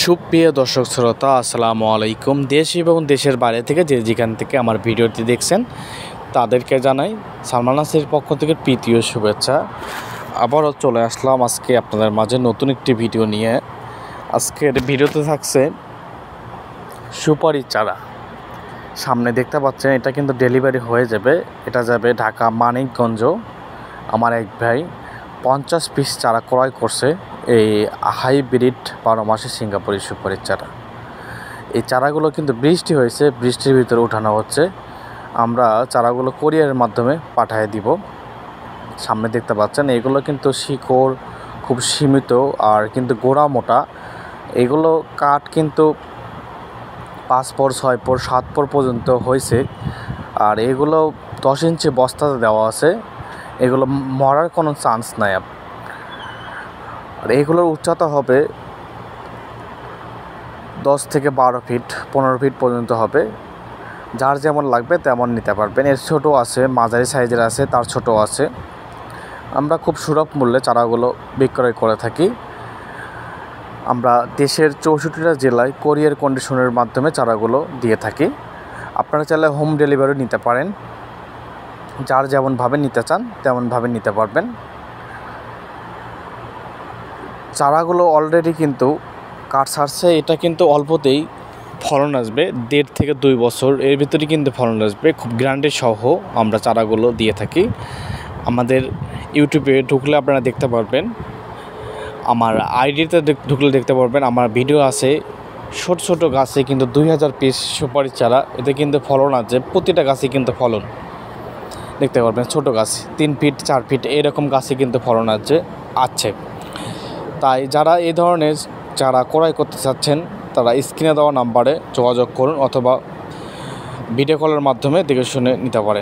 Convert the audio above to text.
সুপ্রিয় দর্শক শ্রোতা, আসসালামু আলাইকুম। দেশ এবং দেশের বাইরে থেকে যেখান থেকে আমার ভিডিওটি দেখছেন তাদেরকে জানাই সালমান নাসির পক্ষ থেকে প্রীতি ও শুভেচ্ছা। আবারও চলে আসলাম আজকে আপনাদের মাঝে নতুন একটি ভিডিও নিয়ে। আজকের ভিডিওতে থাকছে সুপারি চারা। সামনে দেখতে পাচ্ছেন এটা কিন্তু ডেলিভারি হয়ে যাবে। এটা যাবে ঢাকা মানিকগঞ্জ। আমার এক ভাই 50 পিস চারা ক্রয় করছে, এই হাইব্রিড 12 মাসে সিঙ্গাপুরি সুপারির চারা। এই চারাগুলো কিন্তু বৃষ্টি হয়েছে, বৃষ্টির ভিতরে উঠানো হচ্ছে। আমরা চারাগুলো কোরিয়ারের মাধ্যমে পাঠিয়ে দিব। সামনে দেখতে পাচ্ছেন এগুলো কিন্তু শিকড় খুব সীমিত আর কিন্তু গোড়া মোটা। এগুলো কাঠ কিন্তু 5 পর 6 পর 7 পর পর্যন্ত হয়েছে। আর এগুলো 10 ইঞ্চি বস্তাতে দেওয়া আছে। এগুলো মরার কোনো চান্স নাই। আর এগুলোর উচ্চতা হবে 10 থেকে 12 ফিট 15 ফিট পর্যন্ত হবে। যার যেমন লাগবে তেমন নিতে পারবেন। এর ছোটো আছে, মাঝারি সাইজের আছে, তার ছোটো আছে। আমরা খুব সুলভ মূল্যে চারাগুলো বিক্রয় করে থাকি। আমরা দেশের 64টা জেলায় কোরিয়ার কন্ডিশনের মাধ্যমে চারাগুলো দিয়ে থাকি। আপনারা চাইলে হোম ডেলিভারি নিতে পারেন। যার যেমনভাবে নিতে চান তেমনভাবে নিতে পারবেন। চারাগুলো অলরেডি কিন্তু কাঠ ছাড়ছে। এটা কিন্তু অল্পতেই ফলন আসবে, 1.5 থেকে 2 বছর এর ভিতরে কিন্তু ফলন আসবে। খুব গ্যারান্টি সহ আমরা চারাগুলো দিয়ে থাকি। আমাদের ইউটিউবে ঢুকলে আপনারা দেখতে পারবেন, আমার আইডিতে ঢুকলে দেখতে পারবেন আমার ভিডিও আছে। ছোট ছোট গাছে কিন্তু 2000 পিস সুপারির চারা, এতে কিন্তু ফলন আছে। প্রতিটা গাছে কিন্তু ফলন দেখতে পারবেন। ছোট গাছ 3 ফিট 4 ফিট এরকম গাছে কিন্তু ফলন আছে। তাই যারা এই ধরনের চারা ক্রয় করতে চাচ্ছেন তারা স্ক্রিনে দেওয়া নাম্বারে যোগাযোগ করুন অথবা ভিডিও কলের মাধ্যমে দেখে শুনে নিতে পারেন।